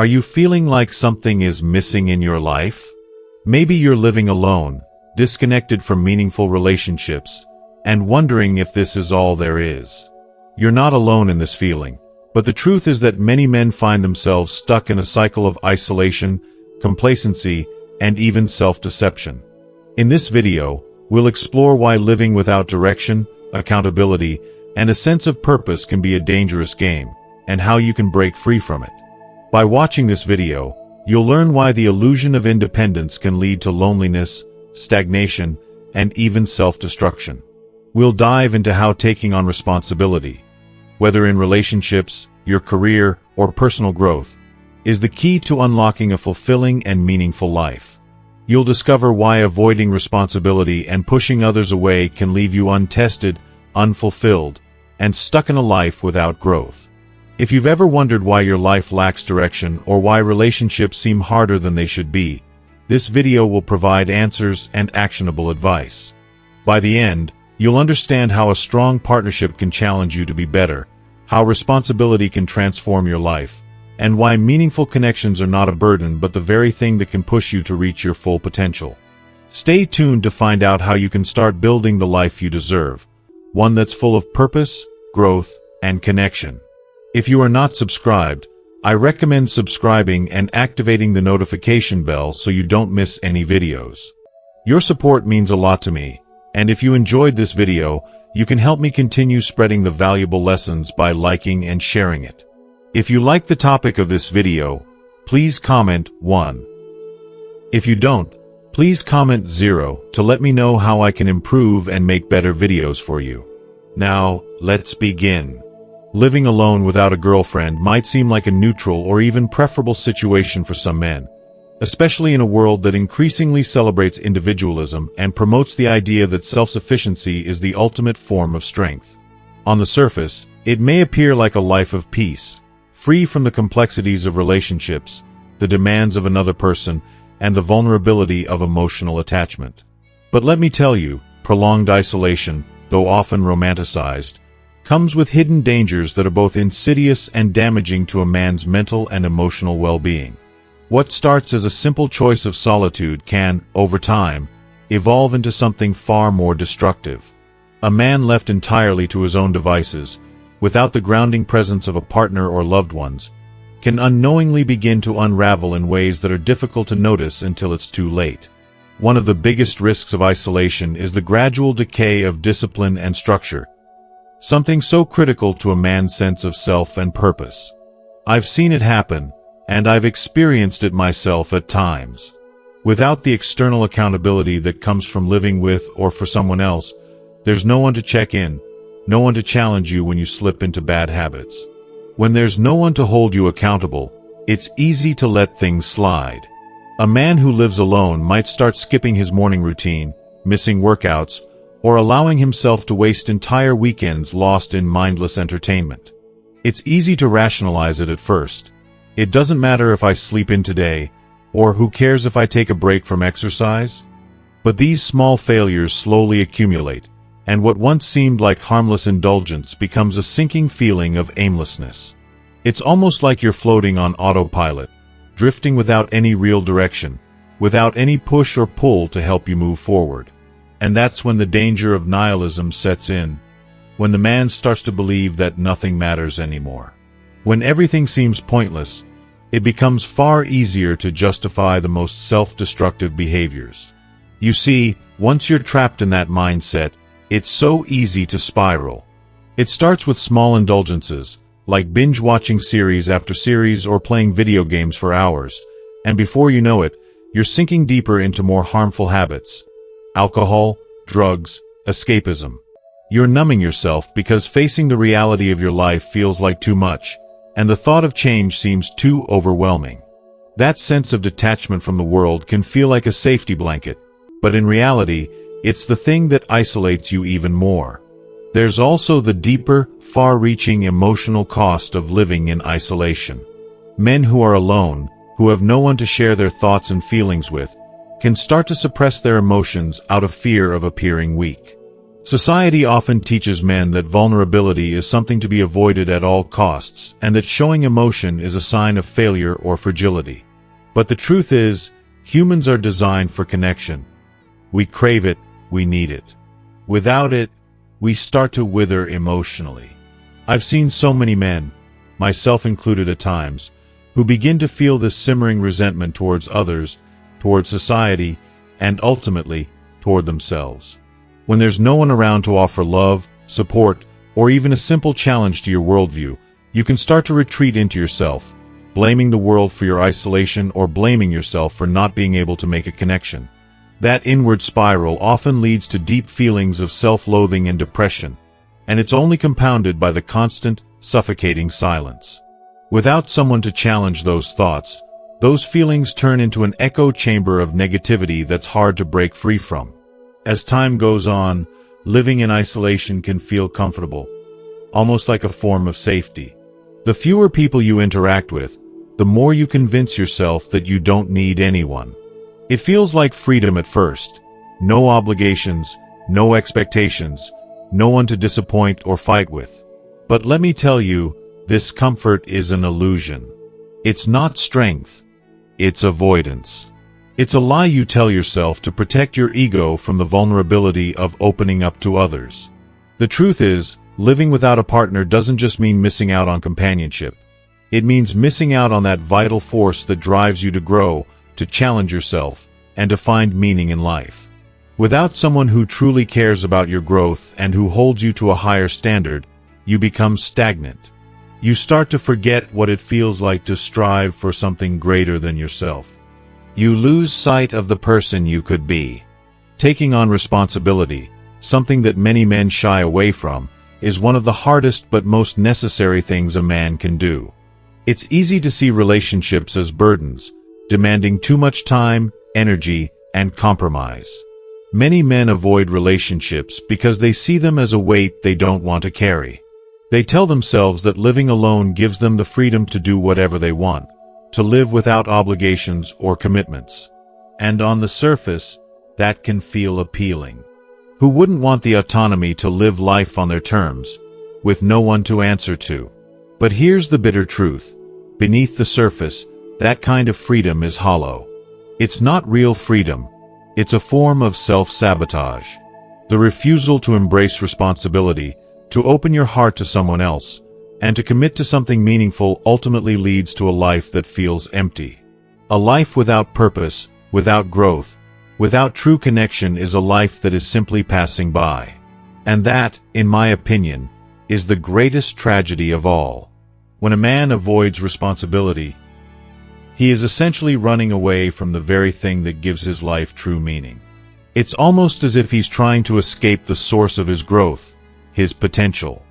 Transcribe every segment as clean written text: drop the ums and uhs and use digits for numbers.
Are you feeling like something is missing in your life? Maybe you're living alone, disconnected from meaningful relationships, and wondering if this is all there is. You're not alone in this feeling, but the truth is that many men find themselves stuck in a cycle of isolation, complacency, and even self-deception. In this video, we'll explore why living without direction, accountability, and a sense of purpose can be a dangerous game, and how you can break free from it. By watching this video, you'll learn why the illusion of independence can lead to loneliness, stagnation, and even self-destruction. We'll dive into how taking on responsibility, whether in relationships, your career, or personal growth, is the key to unlocking a fulfilling and meaningful life. You'll discover why avoiding responsibility and pushing others away can leave you untested, unfulfilled, and stuck in a life without growth. If you've ever wondered why your life lacks direction or why relationships seem harder than they should be, this video will provide answers and actionable advice. By the end, you'll understand how a strong partnership can challenge you to be better, how responsibility can transform your life, and why meaningful connections are not a burden but the very thing that can push you to reach your full potential. Stay tuned to find out how you can start building the life you deserve, one that's full of purpose, growth, and connection. If you are not subscribed, I recommend subscribing and activating the notification bell so you don't miss any videos. Your support means a lot to me, and if you enjoyed this video, you can help me continue spreading the valuable lessons by liking and sharing it. If you like the topic of this video, please comment 1. If you don't, please comment 0 to let me know how I can improve and make better videos for you. Now, let's begin. Living alone without a girlfriend might seem like a neutral or even preferable situation for some men, especially in a world that increasingly celebrates individualism and promotes the idea that self-sufficiency is the ultimate form of strength. On the surface, it may appear like a life of peace, free from the complexities of relationships, the demands of another person, and the vulnerability of emotional attachment. But let me tell you, prolonged isolation, though often romanticized, comes with hidden dangers that are both insidious and damaging to a man's mental and emotional well-being. What starts as a simple choice of solitude can, over time, evolve into something far more destructive. A man left entirely to his own devices, without the grounding presence of a partner or loved ones, can unknowingly begin to unravel in ways that are difficult to notice until it's too late. One of the biggest risks of isolation is the gradual decay of discipline and structure, something so critical to a man's sense of self and purpose. I've seen it happen, and I've experienced it myself at times. Without the external accountability that comes from living with or for someone else, there's no one to check in, no one to challenge you when you slip into bad habits. When there's no one to hold you accountable, it's easy to let things slide. A man who lives alone might start skipping his morning routine, missing workouts, or allowing himself to waste entire weekends lost in mindless entertainment. It's easy to rationalize it at first. It doesn't matter if I sleep in today, or who cares if I take a break from exercise? But these small failures slowly accumulate, and what once seemed like harmless indulgence becomes a sinking feeling of aimlessness. It's almost like you're floating on autopilot, drifting without any real direction, without any push or pull to help you move forward. And that's when the danger of nihilism sets in, when the man starts to believe that nothing matters anymore. When everything seems pointless, it becomes far easier to justify the most self-destructive behaviors. You see, once you're trapped in that mindset, it's so easy to spiral. It starts with small indulgences, like binge-watching series after series or playing video games for hours, and before you know it, you're sinking deeper into more harmful habits. Alcohol, drugs, escapism. You're numbing yourself because facing the reality of your life feels like too much, and the thought of change seems too overwhelming. That sense of detachment from the world can feel like a safety blanket, but in reality, it's the thing that isolates you even more. There's also the deeper, far-reaching emotional cost of living in isolation. Men who are alone, who have no one to share their thoughts and feelings with, can start to suppress their emotions out of fear of appearing weak. Society often teaches men that vulnerability is something to be avoided at all costs, and that showing emotion is a sign of failure or fragility. But the truth is, humans are designed for connection. We crave it, we need it. Without it, we start to wither emotionally. I've seen so many men, myself included at times, who begin to feel this simmering resentment towards others, towards society, and ultimately, toward themselves. When there's no one around to offer love, support, or even a simple challenge to your worldview, you can start to retreat into yourself, blaming the world for your isolation or blaming yourself for not being able to make a connection. That inward spiral often leads to deep feelings of self-loathing and depression, and it's only compounded by the constant, suffocating silence. Without someone to challenge those thoughts, those feelings turn into an echo chamber of negativity that's hard to break free from. As time goes on, living in isolation can feel comfortable, almost like a form of safety. The fewer people you interact with, the more you convince yourself that you don't need anyone. It feels like freedom at first. No obligations, no expectations, no one to disappoint or fight with. But let me tell you, this comfort is an illusion. It's not strength, it's avoidance. It's a lie you tell yourself to protect your ego from the vulnerability of opening up to others. The truth is, living without a partner doesn't just mean missing out on companionship. It means missing out on that vital force that drives you to grow, to challenge yourself, and to find meaning in life. Without someone who truly cares about your growth and who holds you to a higher standard, you become stagnant. You start to forget what it feels like to strive for something greater than yourself. You lose sight of the person you could be. Taking on responsibility, something that many men shy away from, is one of the hardest but most necessary things a man can do. It's easy to see relationships as burdens, demanding too much time, energy, and compromise. Many men avoid relationships because they see them as a weight they don't want to carry. They tell themselves that living alone gives them the freedom to do whatever they want, to live without obligations or commitments. And on the surface, that can feel appealing. Who wouldn't want the autonomy to live life on their terms, with no one to answer to? But here's the bitter truth. Beneath the surface, that kind of freedom is hollow. It's not real freedom. It's a form of self-sabotage. The refusal to embrace responsibility, to open your heart to someone else, and to commit to something meaningful ultimately leads to a life that feels empty. A life without purpose, without growth, without true connection is a life that is simply passing by. And that, in my opinion, is the greatest tragedy of all. When a man avoids responsibility, he is essentially running away from the very thing that gives his life true meaning. It's almost as if he's trying to escape the source of his growth, his potential.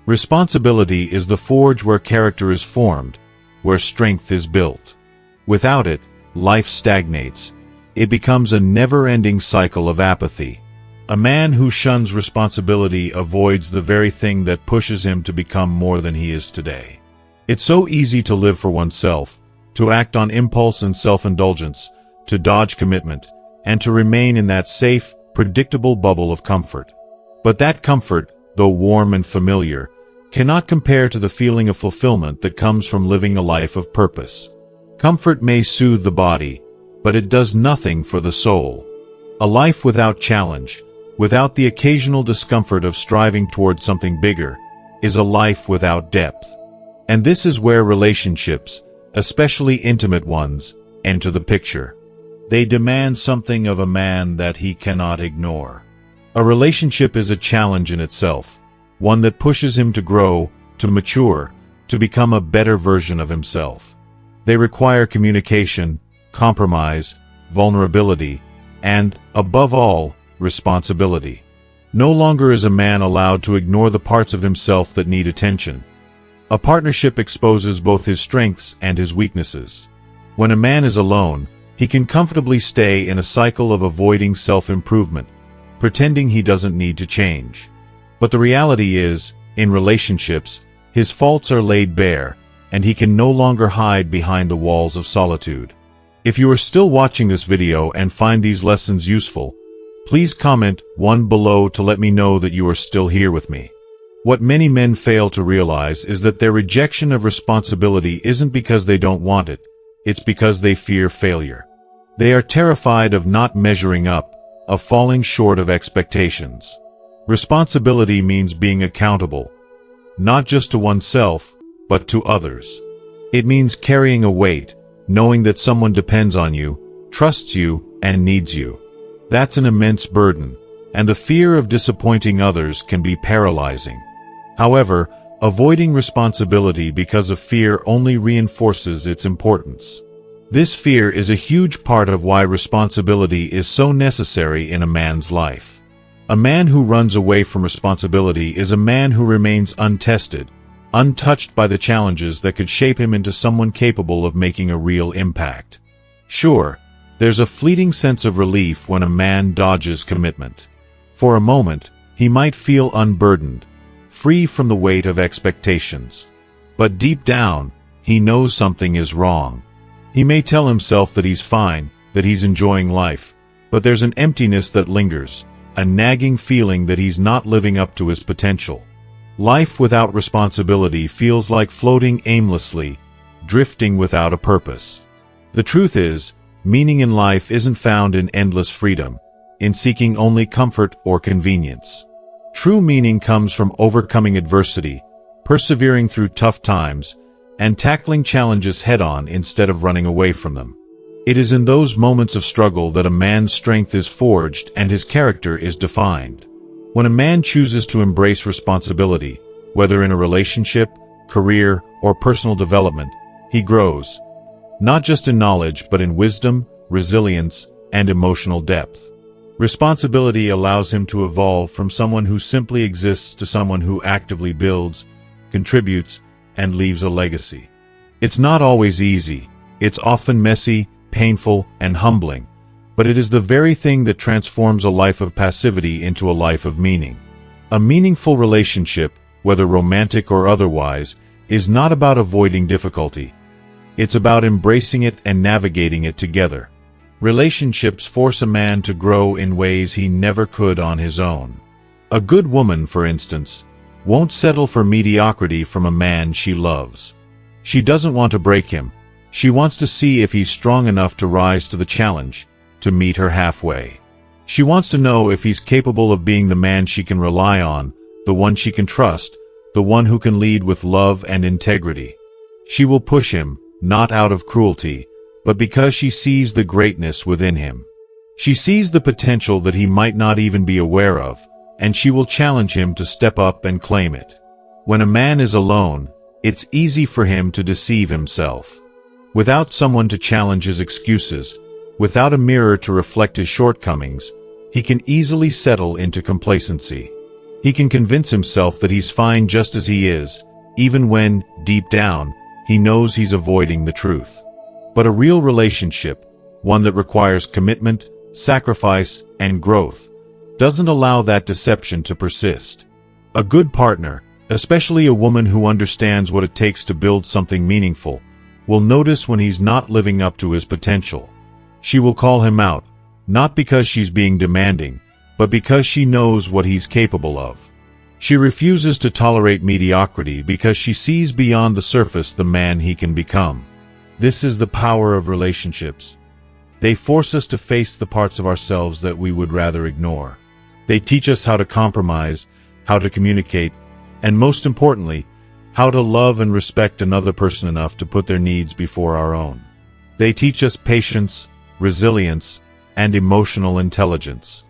Responsibility is the forge where character is formed, where strength is built. Without it, life stagnates. It becomes a never-ending cycle of apathy. A man who shuns responsibility avoids the very thing that pushes him to become more than he is today. It's so easy to live for oneself, to act on impulse and self-indulgence, to dodge commitment, and to remain in that safe, predictable bubble of comfort. But that comfort, though warm and familiar, cannot compare to the feeling of fulfillment that comes from living a life of purpose. Comfort may soothe the body, but it does nothing for the soul. A life without challenge, without the occasional discomfort of striving toward something bigger, is a life without depth. And this is where relationships, especially intimate ones, enter the picture. They demand something of a man that he cannot ignore. A relationship is a challenge in itself, one that pushes him to grow, to mature, to become a better version of himself. They require communication, compromise, vulnerability, and, above all, responsibility. No longer is a man allowed to ignore the parts of himself that need attention. A partnership exposes both his strengths and his weaknesses. When a man is alone, he can comfortably stay in a cycle of avoiding self-improvement, pretending he doesn't need to change. But the reality is, in relationships, his faults are laid bare, and he can no longer hide behind the walls of solitude. If you are still watching this video and find these lessons useful, Please comment 1 below to let me know that you are still here with me. What many men fail to realize is that their rejection of responsibility isn't because they don't want it, it's because they fear failure. They are terrified of not measuring up, of falling short of expectations. Responsibility means being accountable, not just to oneself, but to others. It means carrying a weight, knowing that someone depends on you, trusts you, and needs you. That's an immense burden, and the fear of disappointing others can be paralyzing. However, avoiding responsibility because of fear only reinforces its importance. This fear is a huge part of why responsibility is so necessary in a man's life. A man who runs away from responsibility is a man who remains untested, untouched by the challenges that could shape him into someone capable of making a real impact. Sure, there's a fleeting sense of relief when a man dodges commitment. For a moment, he might feel unburdened, free from the weight of expectations. But deep down, he knows something is wrong. He may tell himself that he's fine, that he's enjoying life, but there's an emptiness that lingers, a nagging feeling that he's not living up to his potential. Life without responsibility feels like floating aimlessly, drifting without a purpose. The truth is, meaning in life isn't found in endless freedom, in seeking only comfort or convenience. True meaning comes from overcoming adversity, persevering through tough times, and tackling challenges head-on instead of running away from them. It is in those moments of struggle that a man's strength is forged and his character is defined. When a man chooses to embrace responsibility, whether in a relationship, career, or personal development, he grows, not just in knowledge but in wisdom, resilience, and emotional depth. Responsibility allows him to evolve from someone who simply exists to someone who actively builds, contributes, and leaves a legacy. It's not always easy. It's often messy, painful, and humbling, but it is the very thing that transforms a life of passivity into a life of meaning. A meaningful relationship, whether romantic or otherwise, is not about avoiding difficulty. It's about embracing it and navigating it together. Relationships force a man to grow in ways he never could on his own. A good woman, for instance, won't settle for mediocrity from a man she loves. She doesn't want to break him. She wants to see if he's strong enough to rise to the challenge, to meet her halfway. She wants to know if he's capable of being the man she can rely on, the one she can trust, the one who can lead with love and integrity. She will push him, not out of cruelty, but because she sees the greatness within him. She sees the potential that he might not even be aware of, and she will challenge him to step up and claim it. When a man is alone, it's easy for him to deceive himself. Without someone to challenge his excuses, without a mirror to reflect his shortcomings, he can easily settle into complacency. He can convince himself that he's fine just as he is, even when, deep down, he knows he's avoiding the truth. But a real relationship, one that requires commitment, sacrifice, and growth, doesn't allow that deception to persist. A good partner, especially a woman who understands what it takes to build something meaningful, will notice when he's not living up to his potential. She will call him out, not because she's being demanding, but because she knows what he's capable of. She refuses to tolerate mediocrity because she sees beyond the surface the man he can become. This is the power of relationships. They force us to face the parts of ourselves that we would rather ignore. They teach us how to compromise, how to communicate, and most importantly, how to love and respect another person enough to put their needs before our own. They teach us patience, resilience, and emotional intelligence.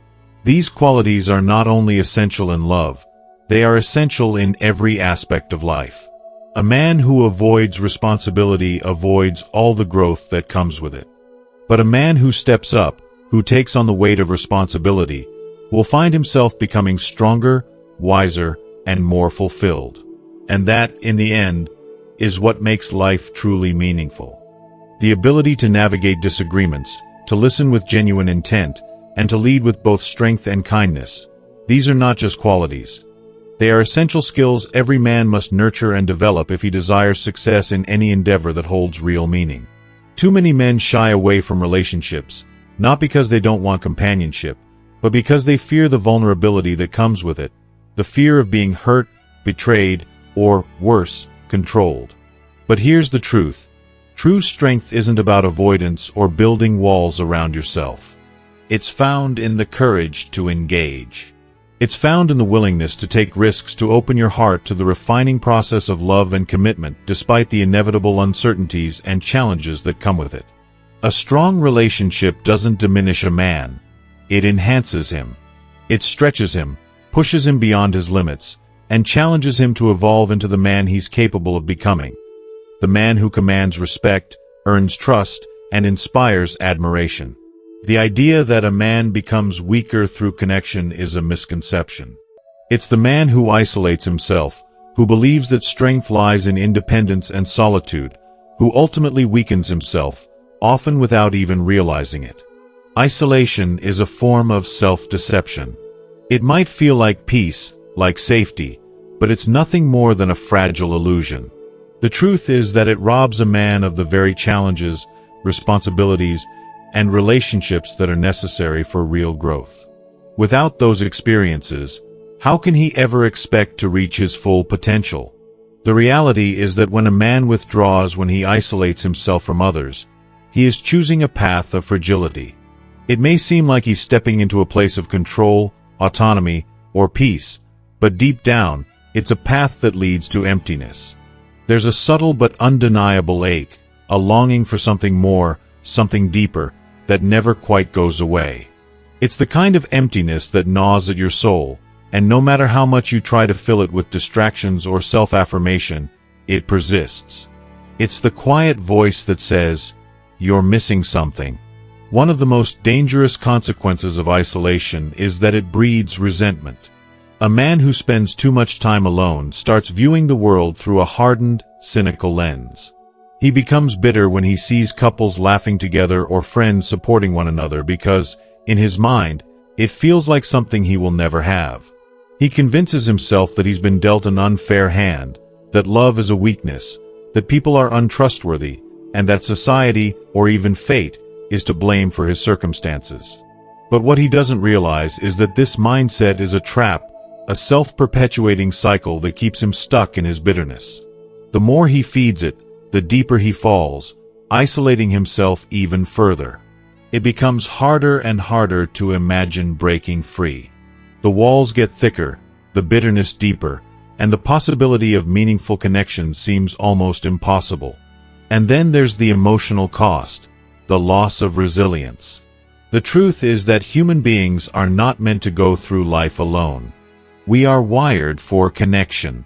These qualities are not only essential in love, they are essential in every aspect of life. A man who avoids responsibility avoids all the growth that comes with it. But a man who steps up, who takes on the weight of responsibility, will find himself becoming stronger, wiser, and more fulfilled. And that, in the end, is what makes life truly meaningful. The ability to navigate disagreements, to listen with genuine intent, and to lead with both strength and kindness. These are not just qualities. They are essential skills every man must nurture and develop if he desires success in any endeavor that holds real meaning. Too many men shy away from relationships, not because they don't want companionship, but because they fear the vulnerability that comes with it, the fear of being hurt, betrayed, or, worse, controlled. But here's the truth. True strength isn't about avoidance or building walls around yourself. It's found in the courage to engage. It's found in the willingness to take risks, to open your heart to the refining process of love and commitment despite the inevitable uncertainties and challenges that come with it. A strong relationship doesn't diminish a man. It enhances him. It stretches him, pushes him beyond his limits, and challenges him to evolve into the man he's capable of becoming. The man who commands respect, earns trust, and inspires admiration. The idea that a man becomes weaker through connection is a misconception. It's the man who isolates himself, who believes that strength lies in independence and solitude, who ultimately weakens himself, often without even realizing it. Isolation is a form of self-deception. It might feel like peace, like safety, but it's nothing more than a fragile illusion. The truth is that it robs a man of the very challenges, responsibilities, and relationships that are necessary for real growth. Without those experiences, how can he ever expect to reach his full potential? The reality is that when a man withdraws, when he isolates himself from others, he is choosing a path of fragility. It may seem like he's stepping into a place of control, autonomy, or peace, but deep down, it's a path that leads to emptiness. There's a subtle but undeniable ache, a longing for something more, something deeper, that never quite goes away. It's the kind of emptiness that gnaws at your soul, and no matter how much you try to fill it with distractions or self-affirmation, it persists. It's the quiet voice that says, "You're missing something." One of the most dangerous consequences of isolation is that it breeds resentment. A man who spends too much time alone starts viewing the world through a hardened, cynical lens. He becomes bitter when he sees couples laughing together or friends supporting one another because, in his mind, it feels like something he will never have. He convinces himself that he's been dealt an unfair hand, that love is a weakness, that people are untrustworthy, and that society, or even fate, is to blame for his circumstances. But what he doesn't realize is that this mindset is a trap, a self-perpetuating cycle that keeps him stuck in his bitterness. The more he feeds it, the deeper he falls, isolating himself even further. It becomes harder and harder to imagine breaking free. The walls get thicker, the bitterness deeper, and the possibility of meaningful connection seems almost impossible. And then there's the emotional cost, the loss of resilience. The truth is that human beings are not meant to go through life alone. We are wired for connection.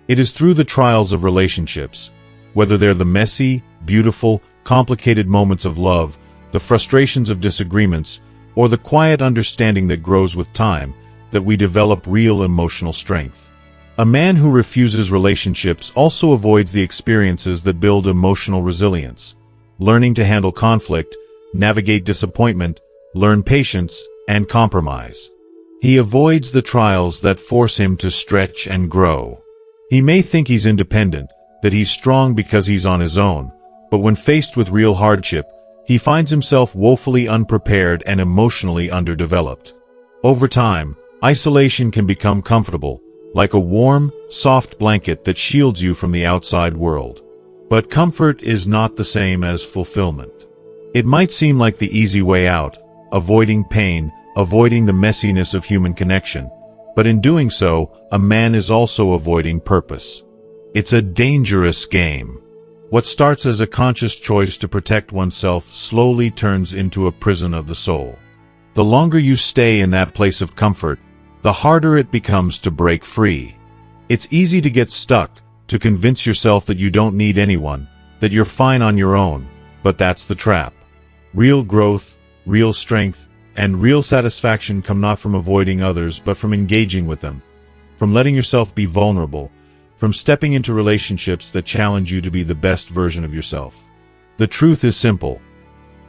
It is through the trials of relationships, whether they're the messy, beautiful, complicated moments of love, the frustrations of disagreements, or the quiet understanding that grows with time, that we develop real emotional strength. A man who refuses relationships also avoids the experiences that build emotional resilience, learning to handle conflict, navigate disappointment, learn patience, and compromise. He avoids the trials that force him to stretch and grow. He may think he's independent, that he's strong because he's on his own, but when faced with real hardship, he finds himself woefully unprepared and emotionally underdeveloped. Over time, isolation can become comfortable, like a warm, soft blanket that shields you from the outside world. But comfort is not the same as fulfillment. It might seem like the easy way out, avoiding pain, avoiding the messiness of human connection, but in doing so, a man is also avoiding purpose. It's a dangerous game. What starts as a conscious choice to protect oneself slowly turns into a prison of the soul. The longer you stay in that place of comfort, the harder it becomes to break free. It's easy to get stuck, to convince yourself that you don't need anyone, that you're fine on your own, but that's the trap. Real growth, real strength, and real satisfaction come not from avoiding others but from engaging with them, from letting yourself be vulnerable, from stepping into relationships that challenge you to be the best version of yourself. The truth is simple.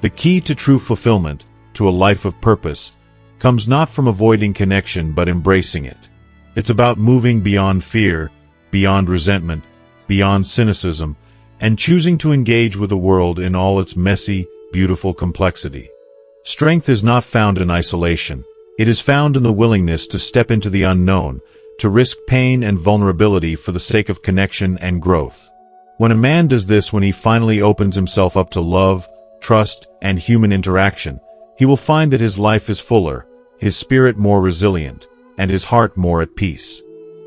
The key to true fulfillment, to a life of purpose, comes not from avoiding connection but embracing it. It's about moving beyond fear, beyond resentment, beyond cynicism, and choosing to engage with the world in all its messy, beautiful complexity. Strength is not found in isolation. It is found in the willingness to step into the unknown, to risk pain and vulnerability for the sake of connection and growth. When a man does this, when he finally opens himself up to love, trust, and human interaction, he will find that his life is fuller, his spirit more resilient, and his heart more at peace.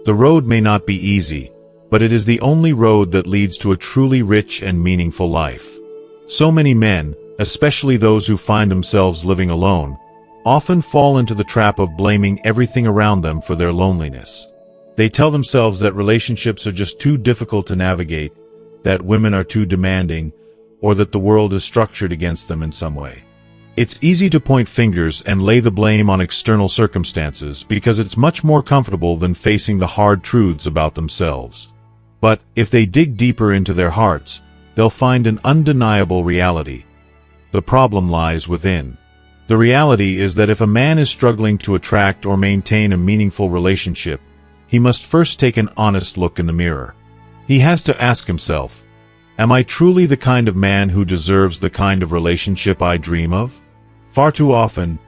The road may not be easy, but it is the only road that leads to a truly rich and meaningful life. So many men, especially those who find themselves living alone, often fall into the trap of blaming everything around them for their loneliness. They tell themselves that relationships are just too difficult to navigate, that women are too demanding, or that the world is structured against them in some way. It's easy to point fingers and lay the blame on external circumstances because it's much more comfortable than facing the hard truths about themselves. But if they dig deeper into their hearts, they'll find an undeniable reality. The problem lies within. The reality is that if a man is struggling to attract or maintain a meaningful relationship, he must first take an honest look in the mirror. He has to ask himself, am I truly the kind of man who deserves the kind of relationship I dream of? Far too often,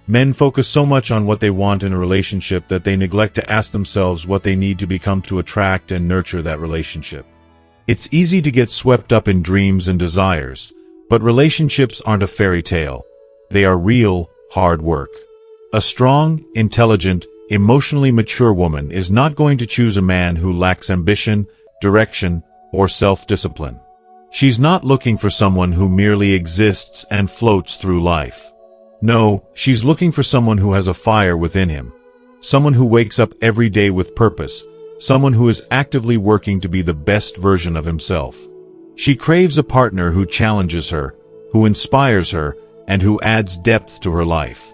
men focus so much on what they want in a relationship that they neglect to ask themselves what they need to become to attract and nurture that relationship. It's easy to get swept up in dreams and desires, but relationships aren't a fairy tale. They are real, hard work. A strong, intelligent, emotionally mature woman is not going to choose a man who lacks ambition, direction, or self-discipline. She's not looking for someone who merely exists and floats through life. No, she's looking for someone who has a fire within him, someone who wakes up every day with purpose, someone who is actively working to be the best version of himself. She craves a partner who challenges her, who inspires her, and who adds depth to her life.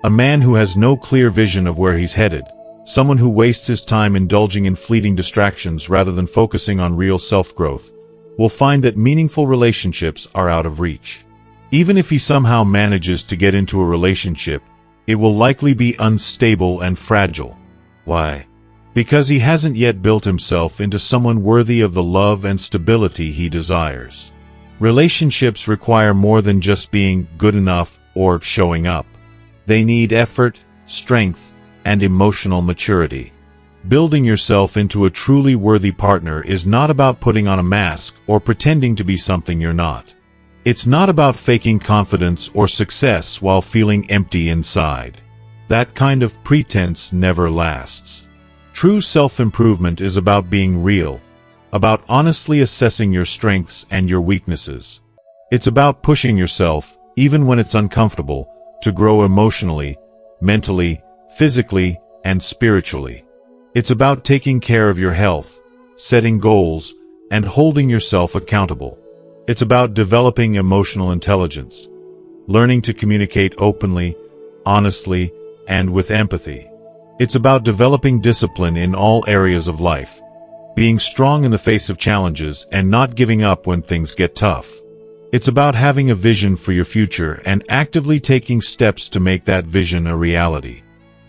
A man who has no clear vision of where he's headed, someone who wastes his time indulging in fleeting distractions rather than focusing on real self-growth, will find that meaningful relationships are out of reach. Even if he somehow manages to get into a relationship, it will likely be unstable and fragile. Why? Because he hasn't yet built himself into someone worthy of the love and stability he desires. Relationships require more than just being good enough or showing up. They need effort, strength, and emotional maturity. Building yourself into a truly worthy partner is not about putting on a mask or pretending to be something you're not. It's not about faking confidence or success while feeling empty inside. That kind of pretense never lasts. True self-improvement is about being real, about honestly assessing your strengths and your weaknesses. It's about pushing yourself, even when it's uncomfortable, to grow emotionally, mentally, physically, and spiritually. It's about taking care of your health, setting goals, and holding yourself accountable. It's about developing emotional intelligence, learning to communicate openly, honestly, and with empathy. It's about developing discipline in all areas of life, being strong in the face of challenges and not giving up when things get tough. It's about having a vision for your future and actively taking steps to make that vision a reality.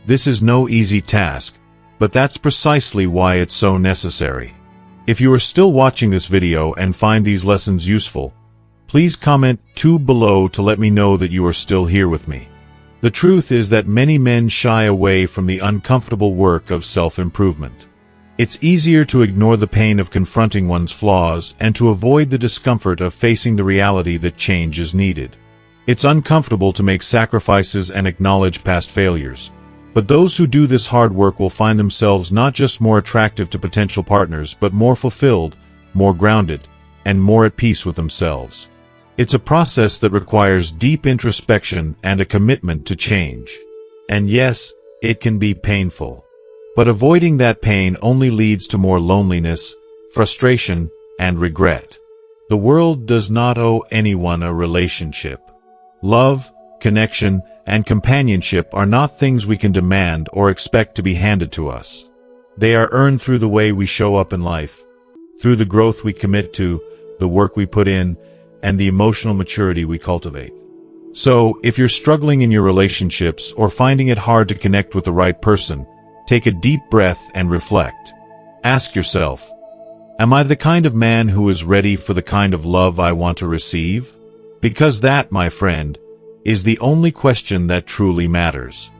This is no easy task, but that's precisely why it's so necessary. If you are still watching this video and find these lessons useful, please comment 2 below to let me know that you are still here with me. The truth is that many men shy away from the uncomfortable work of self-improvement. It's easier to ignore the pain of confronting one's flaws and to avoid the discomfort of facing the reality that change is needed. It's uncomfortable to make sacrifices and acknowledge past failures. But those who do this hard work will find themselves not just more attractive to potential partners, but more fulfilled, more grounded, and more at peace with themselves. It's a process that requires deep introspection and a commitment to change. And yes, it can be painful. But avoiding that pain only leads to more loneliness, frustration, and regret. The world does not owe anyone a relationship. Love, connection, and companionship are not things we can demand or expect to be handed to us. They are earned through the way we show up in life, through the growth we commit to, the work we put in, and the emotional maturity we cultivate. So, if you're struggling in your relationships or finding it hard to connect with the right person, take a deep breath and reflect. Ask yourself, am I the kind of man who is ready for the kind of love I want to receive? Because that, my friend, is the only question that truly matters.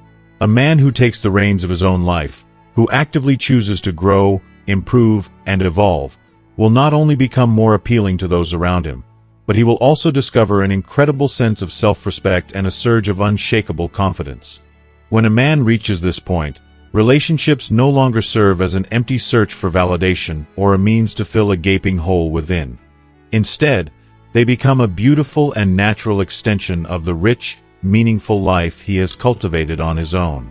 A man who takes the reins of his own life, who actively chooses to grow, improve, and evolve, will not only become more appealing to those around him, but he will also discover an incredible sense of self-respect and a surge of unshakable confidence. When a man reaches this point, relationships no longer serve as an empty search for validation or a means to fill a gaping hole within. Instead, they become a beautiful and natural extension of the rich, meaningful life he has cultivated on his own.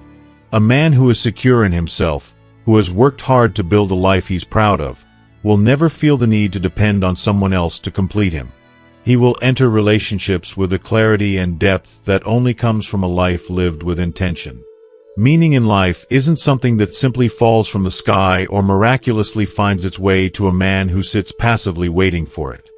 A man who is secure in himself, who has worked hard to build a life he's proud of, will never feel the need to depend on someone else to complete him. He will enter relationships with a clarity and depth that only comes from a life lived with intention. Meaning in life isn't something that simply falls from the sky or miraculously finds its way to a man who sits passively waiting for it.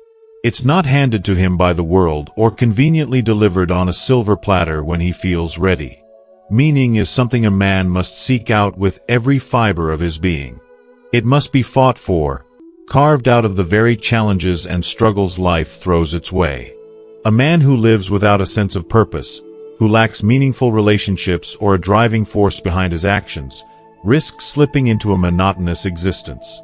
It's not handed to him by the world or conveniently delivered on a silver platter when he feels ready. Meaning is something a man must seek out with every fiber of his being. It must be fought for, carved out of the very challenges and struggles life throws its way. A man who lives without a sense of purpose, who lacks meaningful relationships or a driving force behind his actions, risks slipping into a monotonous existence.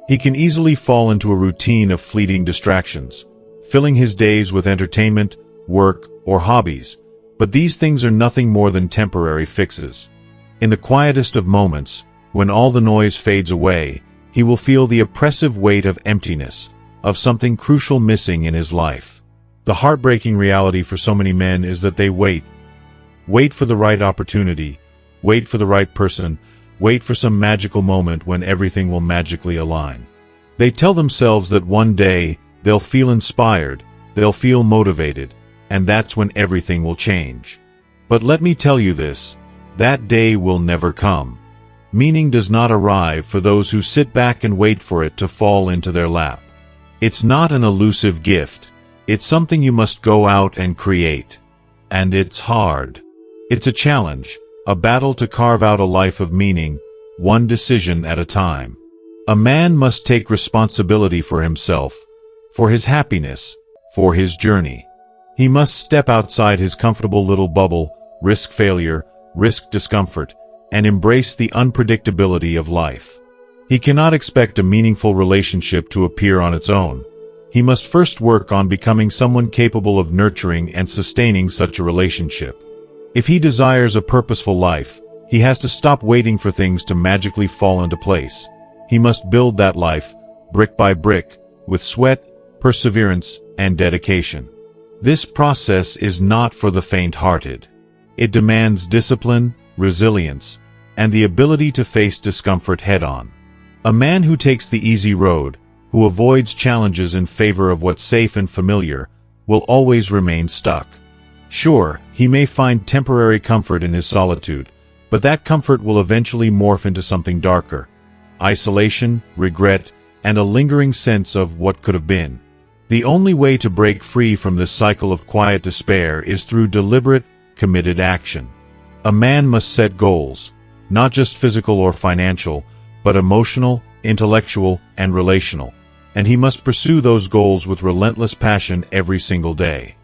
He can easily fall into a routine of fleeting distractions, filling his days with entertainment, work, or hobbies, but these things are nothing more than temporary fixes. In the quietest of moments, when all the noise fades away, he will feel the oppressive weight of emptiness, of something crucial missing in his life. The heartbreaking reality for so many men is that they wait for the right opportunity, wait for the right person, wait for some magical moment when everything will magically align. They tell themselves that one day they'll feel inspired, they'll feel motivated, and that's when everything will change. But let me tell you this, that day will never come. Meaning does not arrive for those who sit back and wait for it to fall into their lap. It's not an elusive gift. It's something you must go out and create. And it's hard. It's a challenge, a battle to carve out a life of meaning, one decision at a time. A man must take responsibility for himself, for his happiness, for his journey. He must step outside his comfortable little bubble, risk failure, risk discomfort, and embrace the unpredictability of life. He cannot expect a meaningful relationship to appear on its own. He must first work on becoming someone capable of nurturing and sustaining such a relationship. If he desires a purposeful life, he has to stop waiting for things to magically fall into place. He must build that life, brick by brick, with sweat, perseverance, and dedication. This process is not for the faint-hearted. It demands discipline, resilience, and the ability to face discomfort head-on. A man who takes the easy road, who avoids challenges in favor of what's safe and familiar, will always remain stuck. Sure, he may find temporary comfort in his solitude, but that comfort will eventually morph into something darker. Isolation, regret, and a lingering sense of what could have been. The only way to break free from this cycle of quiet despair is through deliberate, committed action. A man must set goals, not just physical or financial, but emotional, intellectual, and relational, and he must pursue those goals with relentless passion every single day.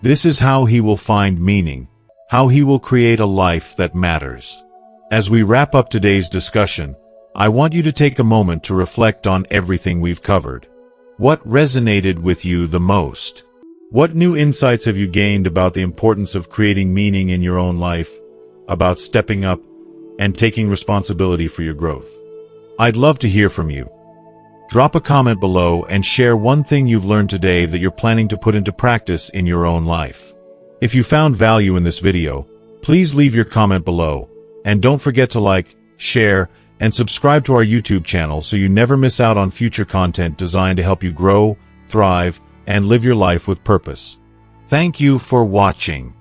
This is how he will find meaning, how he will create a life that matters. As we wrap up today's discussion, I want you to take a moment to reflect on everything we've covered. What resonated with you the most? What new insights have you gained about the importance of creating meaning in your own life, about stepping up and taking responsibility for your growth? I'd love to hear from you. Drop a comment below and share one thing you've learned today that you're planning to put into practice in your own life. If you found value in this video, please leave your comment below, and don't forget to like, share, and subscribe to our YouTube channel so you never miss out on future content designed to help you grow, thrive, and live your life with purpose. Thank you for watching.